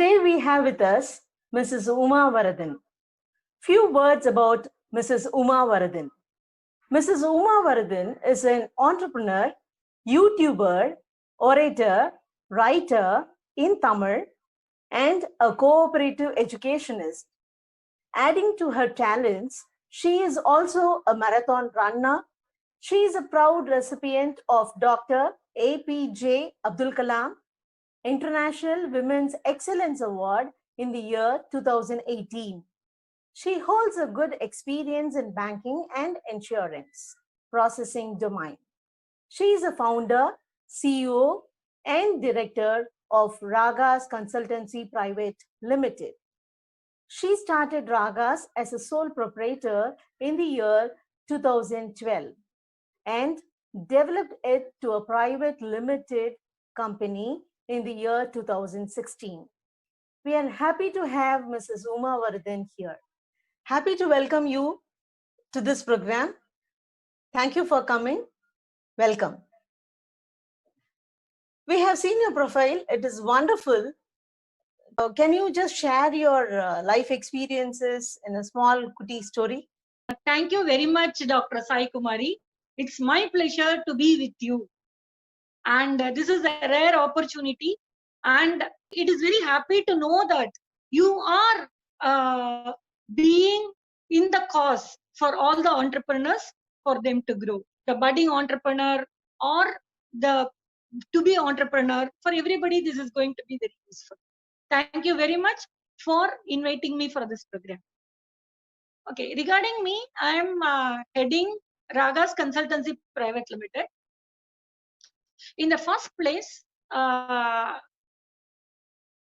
Today we have with us Mrs. Uma Varadhan. Few words about Mrs. Uma Varadhan. Mrs. Uma Varadhan is an entrepreneur, YouTuber, orator, writer in Tamil, and a cooperative educationist. Adding to her talents, she is also a marathon runner. She is a proud recipient of Dr. APJ Abdul Kalam International Women's Excellence Award in the year 2018. She holds a good experience in banking and insurance processing domain. She is a founder, CEO, and director of Ragas Consultancy Private Limited. She started Ragas as a sole proprietor in the year 2012 and developed it to a private limited company in the year 2016. We are happy to have Mrs. Uma Varadhan here. Happy to welcome you to this program. Thank you for coming. Welcome. We have seen your profile. It is wonderful. Can you just share your life experiences in a small cutie story? Thank you very much, Dr. Sai Kumari. It's my pleasure to be with you. And this is a rare opportunity. And it is very happy to know that you are being in the cause for all the entrepreneurs for them to grow. The budding entrepreneur or the to-be entrepreneur, for everybody, this is going to be very useful. Thank you very much for inviting me for this program. Okay, regarding me, I am heading Ragas Consultancy Private Limited. In the first place, I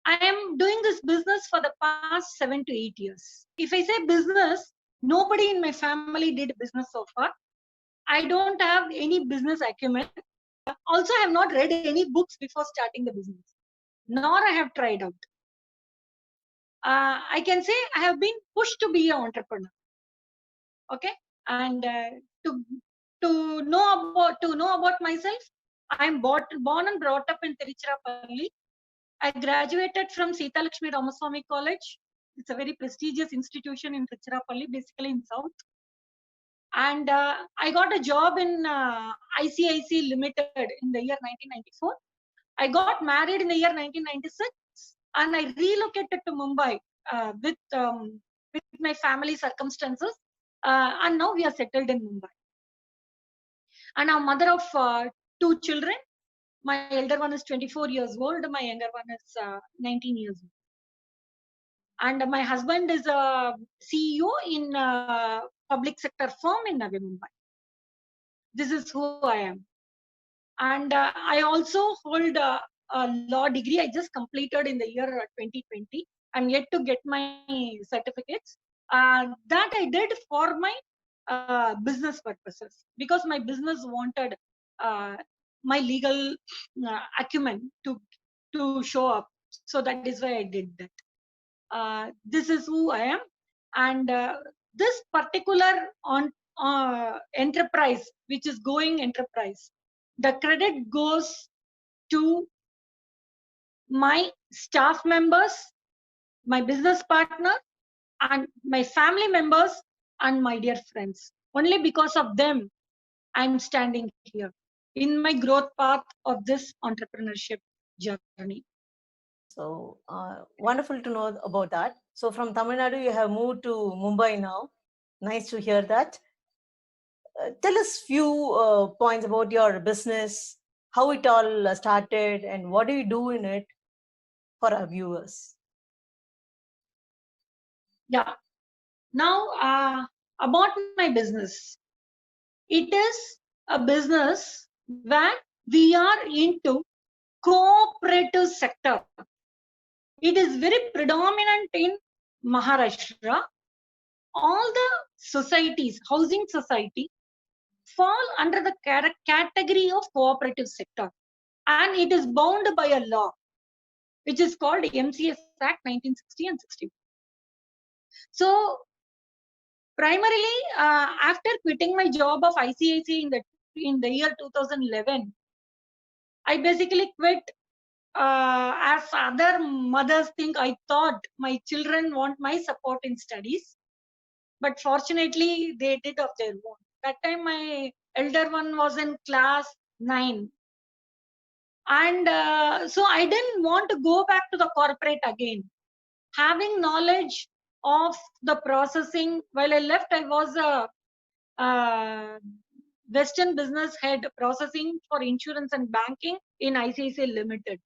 am doing this business for the past 7 to 8 years. If I say business, nobody in my family did business so far. I don't have any business acumen. Also, I have not read any books before starting the business, nor I have tried out. I can say I have been pushed to be an entrepreneur. Okay, and to know about myself, I am born and brought up in Tiruchirappalli. I graduated from Sita Lakshmi Ramaswamy College. It's a very prestigious institution in Tiruchirappalli, basically in South. And I got a job in ICICI Limited in the year 1994. I got married in the year 1996, and I relocated to Mumbai with my family circumstances. And now we are settled in Mumbai. And I'm mother of 2 children. My elder one is 24 years old. My younger one is 19 years old. And my husband is a CEO in a public sector firm in Navi Mumbai. This is who I am. And I also hold a law degree. I just completed in the year 2020. I'm yet to get my certificates. That I did for my business purposes, because my business wanted my legal acumen to show up. So that is why I did that. This is who I am. And this particular enterprise, which is going enterprise, the credit goes to my staff members, my business partner, and my family members, and my dear friends. Only because of them, I'm standing here in my growth path of this entrepreneurship journey. So wonderful to know about that. So from Tamil Nadu, you have moved to Mumbai now. Nice to hear that. Tell us few points about your business, how it all started, and what do you do in it for our viewers. Yeah. Now about my business. It is a business where we are into cooperative sector. It is very predominant in Maharashtra. All the societies, housing society, fall under the category of cooperative sector, and it is bound by a law which is called MCS Act 1960 and 60. So primarily, after quitting my job of ICICI in the year 2011, I basically quit as other mothers think, I thought my children want my support in studies, but fortunately they did of their own. That time my elder one was in class 9, and so I didn't want to go back to the corporate again. Having knowledge of the processing, while I left, I was a Western business head processing for insurance and banking in ICICI Limited.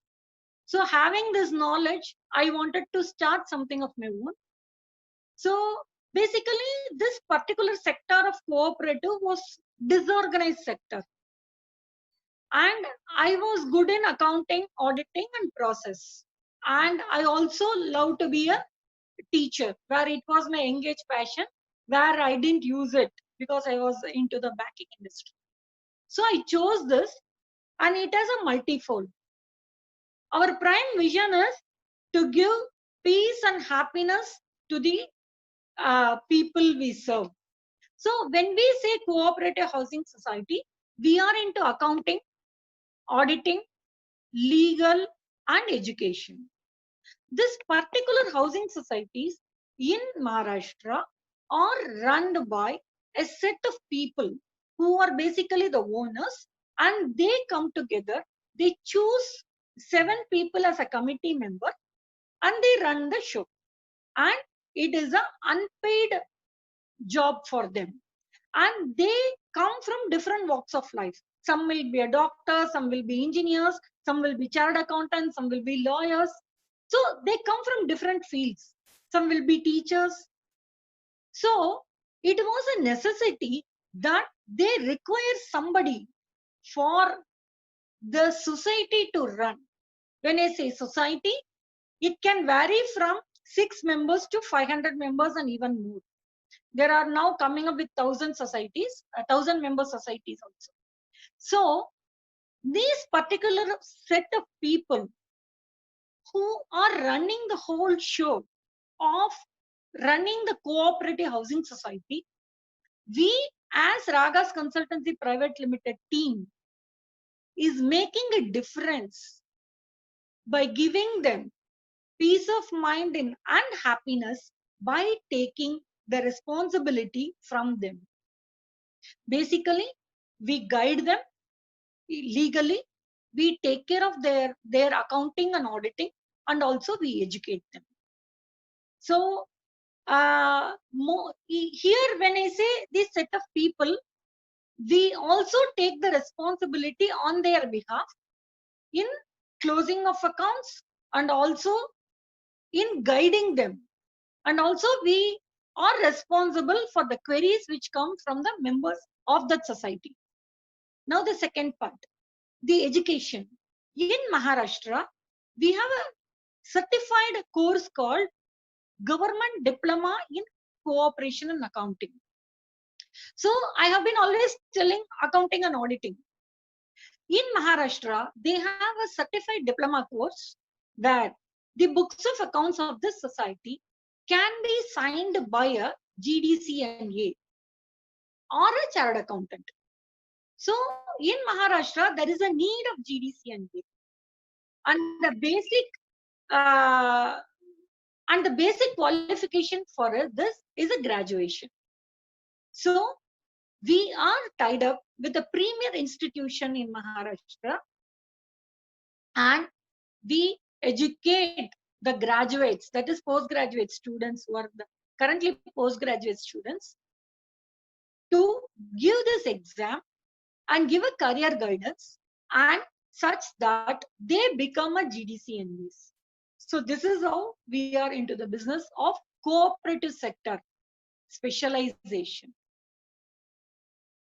So having this knowledge, I wanted to start something of my own. So basically, this particular sector of cooperative was disorganized sector. And I was good in accounting, auditing, and process. And I also love to be a teacher, where it was my engaged passion, where I didn't use it because I was into the banking industry. So I chose this, and it has a multifold. Our prime vision is to give peace and happiness to the people we serve. So when we say cooperative housing society, we are into accounting, auditing, legal, and education. This particular housing societies in Maharashtra are run by a set of people who are basically the owners, and they come together. They choose 7 people as a committee member, and they run the show. And it is an unpaid job for them. And they come from different walks of life. Some will be a doctor, some will be engineers, some will be chartered accountants, some will be lawyers. So they come from different fields. Some will be teachers. So it was a necessity that they require somebody for the society to run. When I say society, it can vary from 6 members to 500 members and even more. There are now coming up with 1,000 societies, 1,000 member societies also. So these particular set of people who are running the whole show of running the cooperative housing society, we as Ragas Consultancy Private Limited team is making a difference by giving them peace of mind and happiness by taking the responsibility from them. Basically, we guide them legally, we take care of their accounting and auditing, and also we educate them. So here when I say this set of people, we also take the responsibility on their behalf in closing of accounts and also in guiding them, and also we are responsible for the queries which come from the members of that society. Now the second part, the education. In Maharashtra, we have a certified course called Government Diploma in Cooperation and Accounting. So I have been always telling accounting and auditing. In Maharashtra, they have a certified diploma course where the books of accounts of this society can be signed by a GDCNA or a chartered accountant. So in Maharashtra, there is a need of GDCNA, and the basic qualification for this is a graduation. So we are tied up with a premier institution in Maharashtra, and we educate the graduates, that is postgraduate students who are currently postgraduate students, to give this exam and give a career guidance, and such that they become a GDCNAs. So this is how we are into the business of cooperative sector specialization.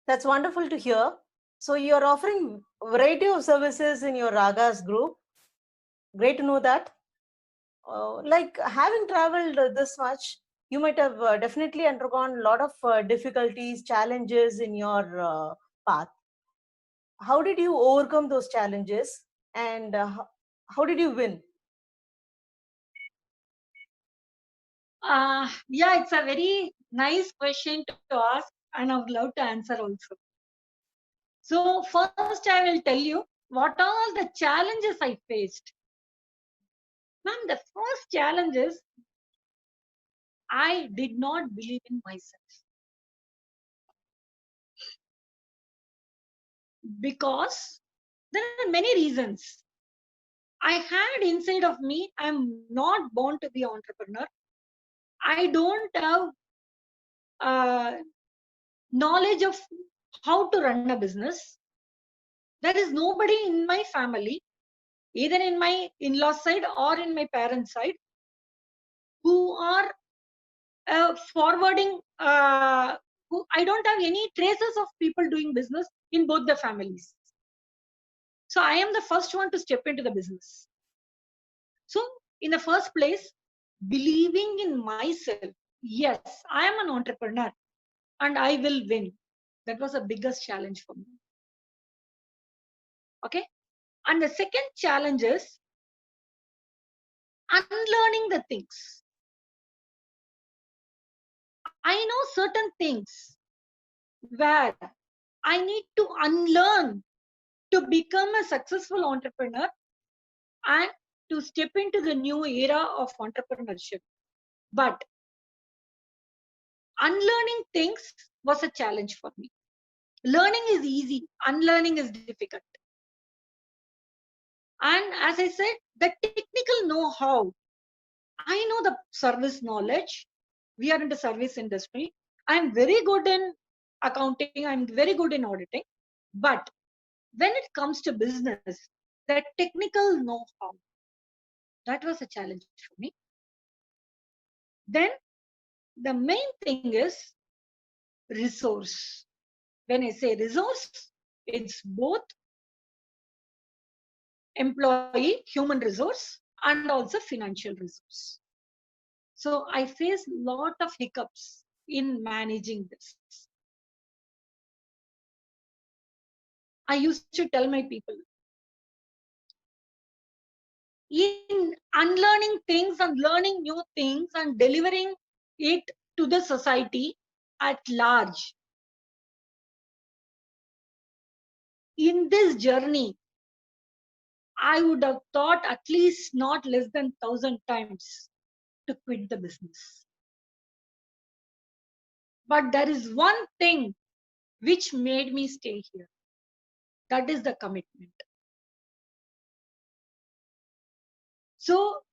That's wonderful to hear. So you're offering variety of services in your Ragas group. Great to know that. Like having traveled this much, you might have definitely undergone a lot of difficulties, challenges in your path. How did you overcome those challenges, and how did you win? Yeah, it's a very nice question to ask, and I would love to answer also. So first I will tell you what are the challenges I faced Ma'am, the first challenge is I did not believe in myself because there are many reasons. I had inside of me, I'm not born to be an entrepreneur. I don't have knowledge of how to run a business. There is nobody in my family, either in my in-law side or in my parents' side, who are forwarding. Who I don't have any traces of people doing business in both the families. So I am the first one to step into the business. So in the first place, believing in myself, yes, I am an entrepreneur and I will win. That was the biggest challenge for me. Okay. And the second challenge is unlearning the things. I know certain things where I need to unlearn to become a successful entrepreneur and to step into the new era of entrepreneurship. But unlearning things was a challenge for me. Learning is easy, unlearning is difficult. And as I said, the technical know-how, I know the service knowledge. We are in the service industry. I'm very good in accounting, I'm very good in auditing. But when it comes to business, the technical know-how, that was a challenge for me. Then the main thing is resource. When I say resource, it's both employee, human resource, and also financial resource. So I face a lot of hiccups in managing this. I used to tell my people, in unlearning things and learning new things and delivering it to the society at large, in this journey, I would have thought at least not less than 1,000 times to quit the business. But there is one thing which made me stay here. That is the commitment. So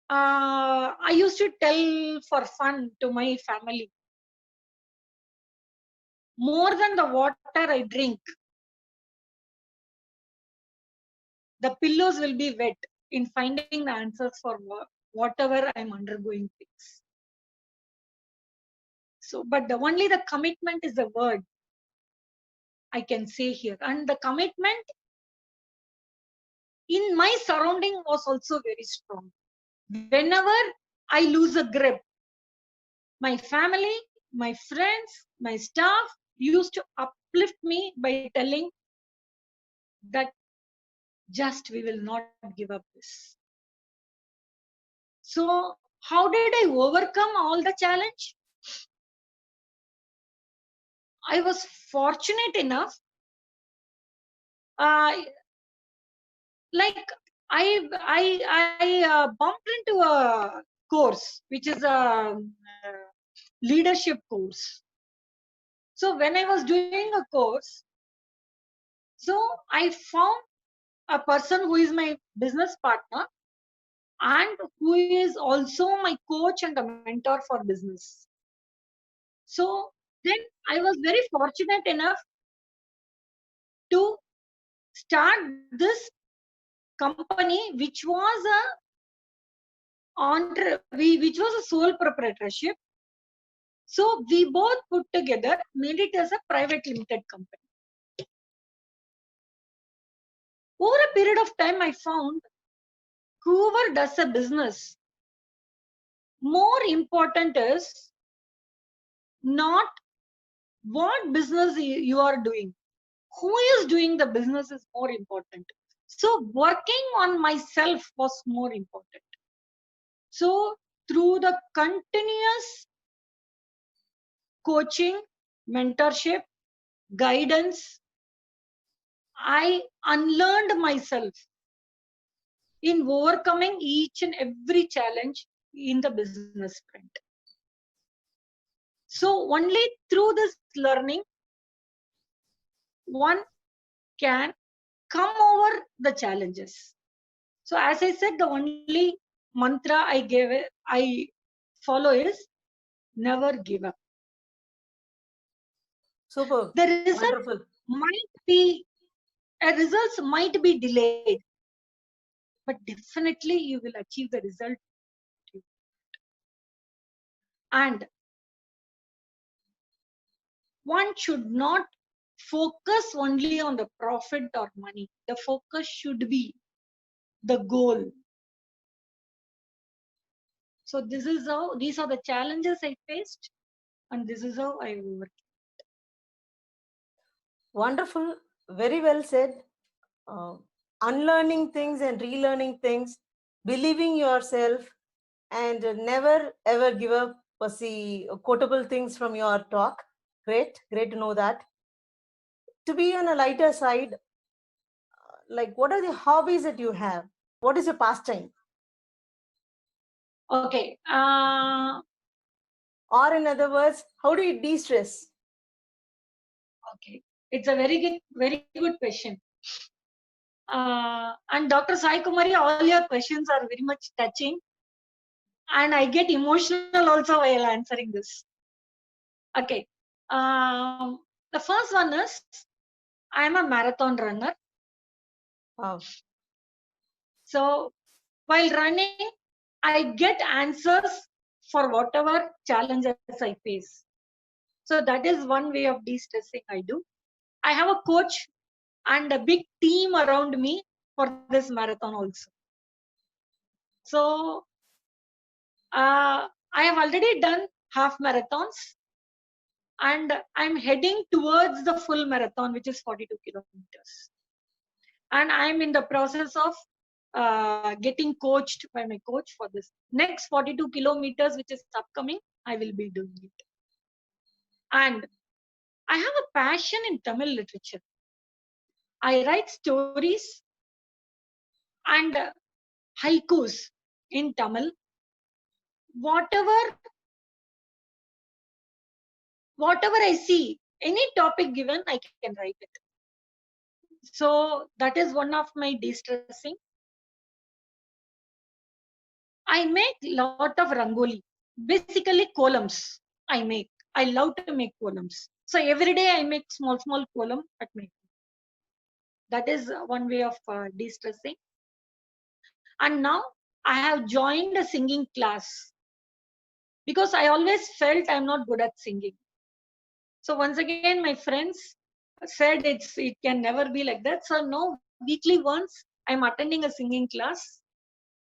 I used to tell for fun to my family, more than the water I drink, the pillows will be wet in finding the answers for whatever I'm undergoing things. So, but only the commitment is the word I can say here. And the commitment in my surrounding was also very strong. Whenever I lose a grip, my family, my friends, my staff used to uplift me by telling that just we will not give up this. So how did I overcome all the challenge? I was fortunate enough, like I bumped into a course which is a leadership course. So when I was doing a course, so I found a person who is my business partner and who is also my coach and a mentor for business. So then I was very fortunate enough to start this company, which was which was a sole proprietorship. So we both put together, made it as a private limited company. Over a period of time, I found whoever does a business, more important is not what business you are doing. Who is doing the business is more important. So working on myself was more important. So through the continuous coaching, mentorship, guidance, I unlearned myself in overcoming each and every challenge in the business front. So only through this learning, one can come over the challenges. So as I said, the only mantra I follow is never give up. Super. The result Wonderful. results might be delayed, but definitely you will achieve the result. And one should not focus only on the profit or money. The focus should be the goal. So these are the challenges I faced, and this is how I overcame. Wonderful. Very well said. Unlearning things and relearning things, believing yourself, and never ever give up was the quotable things from your talk. Great to know that. To be on a lighter side, like what are the hobbies that you have? What is your pastime? Okay. Or in other words, how do you de-stress? Okay. It's a very good question. And Dr. Sai Kumari, all your questions are very much touching. And I get emotional also while answering this. Okay. The first one is, I am a marathon runner. Wow. So while running, I get answers for whatever challenges I face. So that is one way of de-stressing I do. I have a coach and a big team around me for this marathon also. So I have already done half marathons, and I'm heading towards the full marathon, which is 42 kilometers. And I'm in the process of getting coached by my coach for this. Next 42 kilometers, which is upcoming, I will be doing it. And I have a passion in Tamil literature. I write stories and haikus in Tamil. Whatever I see, any topic given, I can write it. So that is one of my de-stressing. I make lot of rangoli, basically columns. I love to make columns. So every day I make small column at my home. That is one way of de-stressing. And now I have joined a singing class because I always felt I'm not good at singing. So once again, my friends said it can never be like that. So now weekly once I'm attending a singing class,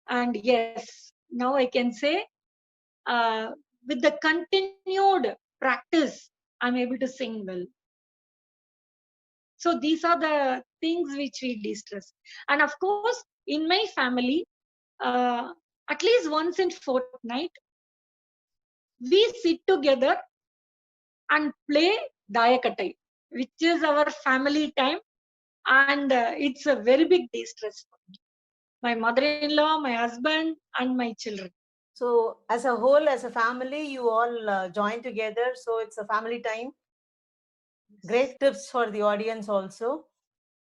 and yes, now I can say with the continued practice, I'm able to sing well. So these are the things which we de-stress. And of course, in my family, at least once in fortnight, we sit together and play Dayakattai, which is our family time. And it's a very big de-stress for me. My mother-in-law, my husband, and my children. So as a whole, as a family, you all join together. So it's a family time. Great tips for the audience also.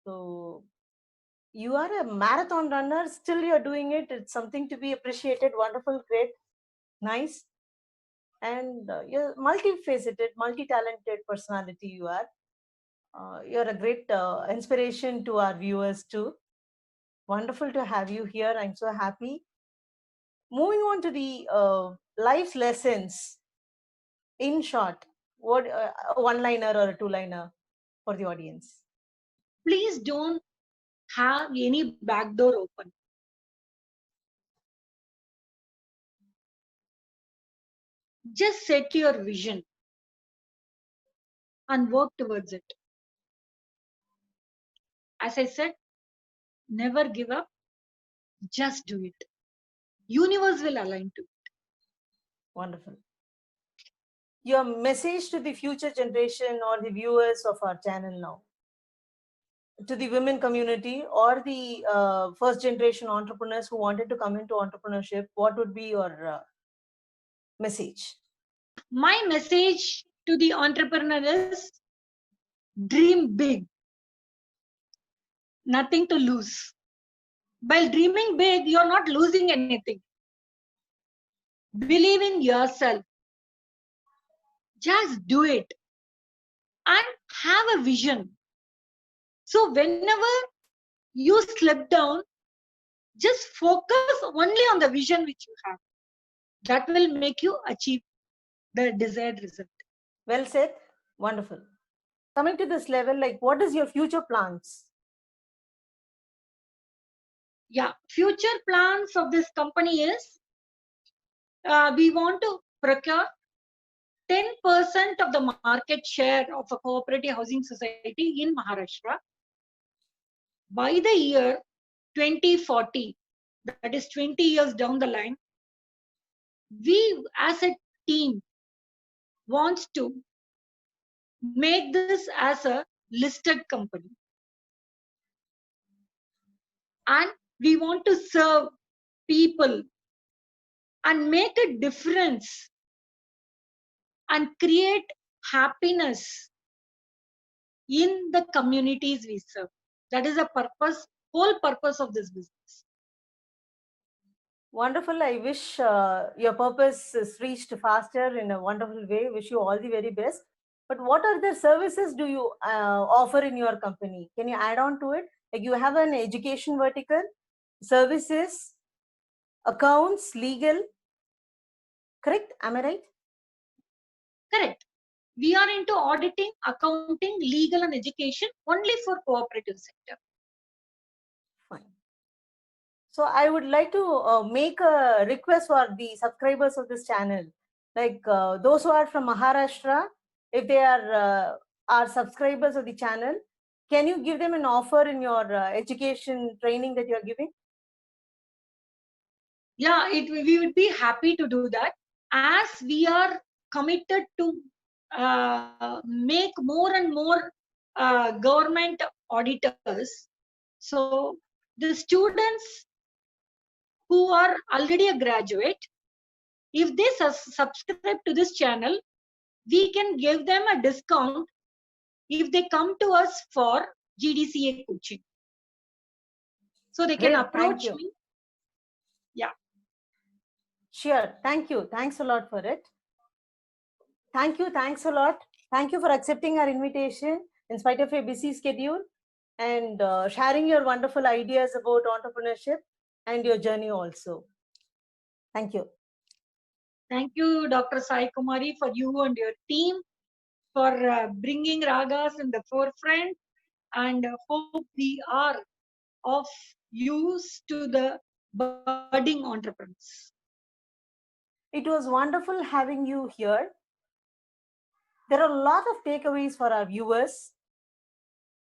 So you are a marathon runner, still you're doing it. It's something to be appreciated. Wonderful, great, nice. And you're multifaceted, multi-talented personality you are. You're a great inspiration to our viewers too. Wonderful to have you here. I'm so happy. Moving on to the life lessons. In short, what a one-liner or a two-liner for the audience? Please don't have any back door open. Just set your vision and work towards it. As I said, never give up. Just do it. Universe will align to it. Wonderful. Your message to the future generation or the viewers of our channel now? to the women community or the first generation entrepreneurs who wanted to come into entrepreneurship, what would be your message? My message to the entrepreneur is dream big. Nothing to lose. By dreaming big, you're not losing anything. Believe in yourself. Just do it. And have a vision. So whenever you slip down, just focus only on the vision which you have. That will make you achieve the desired result. Well said. Wonderful. Coming to this level, like, what is your future plans? Yeah, future plans of this company is we want to procure 10% of the market share of a cooperative housing society in Maharashtra by the year 2040. That is 20 years down the line. We as a team wants to make this as a listed company. And we want to serve people and make a difference and create happiness in the communities we serve. That is the purpose, whole purpose of this business. Wonderful. I wish your purpose is reached faster in a wonderful way. Wish you all the very best. But what are the services do you offer in your company? Can you add on to it? Like, you have an education vertical, services, accounts, legal. Correct? Am I right? Correct. We are into auditing, accounting, legal and education only for cooperative sector. Fine. So I would like to make a request for the subscribers of this channel. Like those who are from Maharashtra, if they are subscribers of the channel, can you give them an offer in your education training that you are giving? Yeah, we would be happy to do that, as we are committed to make more and more government auditors. So the students who are already a graduate, if they subscribe to this channel, we can give them a discount if they come to us for GDCA coaching. So they can Great, approach me. Yeah. Sure. Thank you. Thanks a lot for it. Thank you. Thanks a lot. Thank you for accepting our invitation in spite of a busy schedule and sharing your wonderful ideas about entrepreneurship and your journey also. Thank you. Thank you, Dr. Sai Kumari, for you and your team for bringing ragas in the forefront, and hope we are of use to the budding entrepreneurs. It was wonderful having you here. There are a lot of takeaways for our viewers.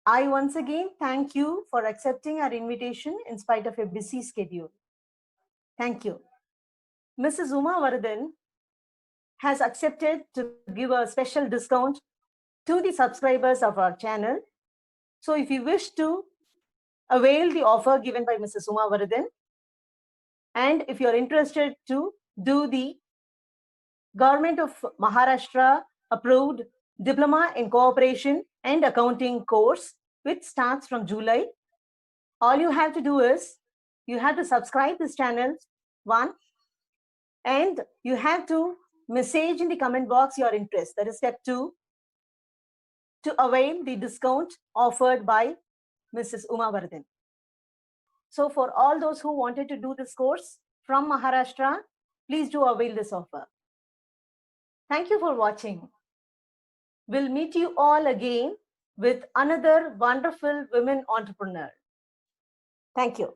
I once again thank you for accepting our invitation in spite of a busy schedule. Thank you. Mrs. Uma Varadan has accepted to give a special discount to the subscribers of our channel. So if you wish to avail the offer given by Mrs. Uma Varadan, and if you're interested to do the Government of Maharashtra approved Diploma in Cooperation and Accounting course, which starts from July, all you have to do is you have to subscribe this channel, one, and you have to message in the comment box your interest. That is step 2, to avail the discount offered by Mrs. Uma Varadan. So for all those who wanted to do this course from Maharashtra, please do avail this offer. Thank you for watching. We'll meet you all again with another wonderful women entrepreneur. Thank you.